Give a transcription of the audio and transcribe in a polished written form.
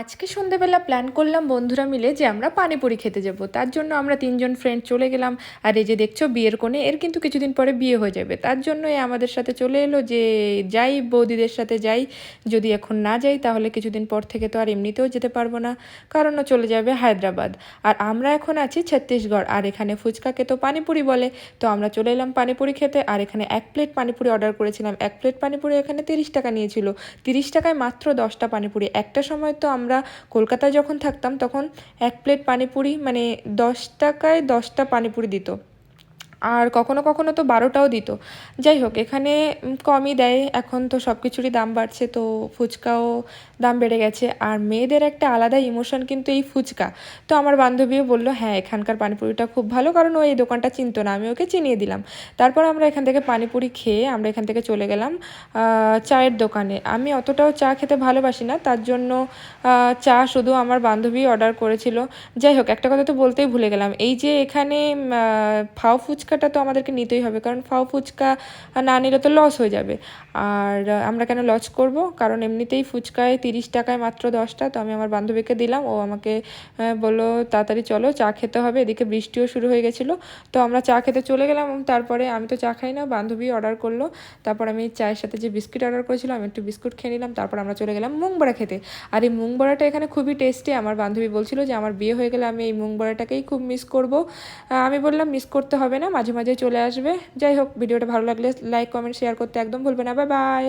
আজকে সন্ধ্যেবেলা প্ল্যান করলাম বন্ধুরা মিলে যে আমরা পানিপুরি খেতে যাব। তার জন্য আমরা 3 জন ফ্রেন্ড চলে গেলাম। আর এই যে দেখছো বিয়ের কোণে, এর কিন্তু কিছুদিন পরে বিয়ে হয়ে যাবে। তার জন্যই আমাদের সাথে চলে এলো যে যাই, বৌদিদের সাথে যাই। যদি এখন না যাই তাহলে কিছুদিন পর থেকে তো আর এমনিতেও যেতে পারবো না, কারণও চলে যাবে হায়দ্রাবাদ। আর আমরা এখন আছি ছত্তিশগড়, আর এখানে ফুচকাকে তো পানিপুরি বলে। তো আমরা চলে এলাম পানিপুরি খেতে। আর এখানে 1 প্লেট পানিপুরি অর্ডার করেছিলাম। 1 প্লেট পানিপুরি এখানে 30 টাকা নিয়েছিল। 30 টাকায় মাত্র 10টা পানিপুরি। একটা সময় তো আমরা কলকাতায় যখন থাকতাম তখন 1 প্লেট পানিপুরি মানে 10 টাকায় 10টা পানিপুরি দিত, আর কখনো কখনো তো 12টাও দিত। যাই হোক, এখানে কমই দেয়। এখন তো সব কিছুরই দাম বাড়ছে, তো ফুচকাও দাম বেড়ে গেছে। আর মেয়েদের একটা আলাদা ইমোশন কিন্তু এই ফুচকা। তো আমার বান্ধবীও বললো হ্যাঁ এখানকার পানিপুরিটা খুব ভালো, কারণ ও এই দোকানটা চিনতো না, আমি ওকে চিনিয়ে দিলাম। তারপর আমরা এখান থেকে পানিপুরি খেয়ে আমরা এখান থেকে চলে গেলাম চায়ের দোকানে। আমি অতটাও চা খেতে ভালোবাসি না, তার জন্য চা শুধু আমার বান্ধবী অর্ডার করেছিল। যাই হোক, একটা কথা তো বলতেই ভুলে গেলাম, এই যে এখানে ফাও ফুচকাটা তো আমাদেরকে নিতেই হবে, কারণ ফাও ফুচকা না নিলে তো লস হয়ে যাবে। আর আমরা কেন লস করব, কারণ এমনিতেই ফুচকায় 30 টাকায় মাত্র 10টা। তো আমি আমার বান্ধবীকে দিলাম, ও আমাকে বললো তাড়াতাড়ি চলো চা খেতে হবে। এদিকে বৃষ্টিও শুরু হয়ে গেছিলো, তো আমরা চা খেতে চলে গেলাম। তারপরে আমি তো চা খাই না, বান্ধবী অর্ডার করলো। তারপর আমি চায়ের সাথে যে বিস্কিট অর্ডার করেছিলাম, আমি একটু বিস্কুট খেয়ে নিলাম। তারপর আমরা চলে গেলাম মুং বড়া খেতে। আর এই মুং বড়াটা এখানে খুবই টেস্টি। আমার বান্ধবী বলছিল যে আমার বিয়ে হয়ে গেলে আমি এই মুং বড়াটাকেই খুব মিস করব। আমি বললাম মিস করতে হবে না, মাঝে মাঝে চলে আসবে। যাই হোক, ভিডিওটা ভালো লাগলে লাইক কমেন্ট শেয়ার করতে একদম ভুলবে না। Bye bye.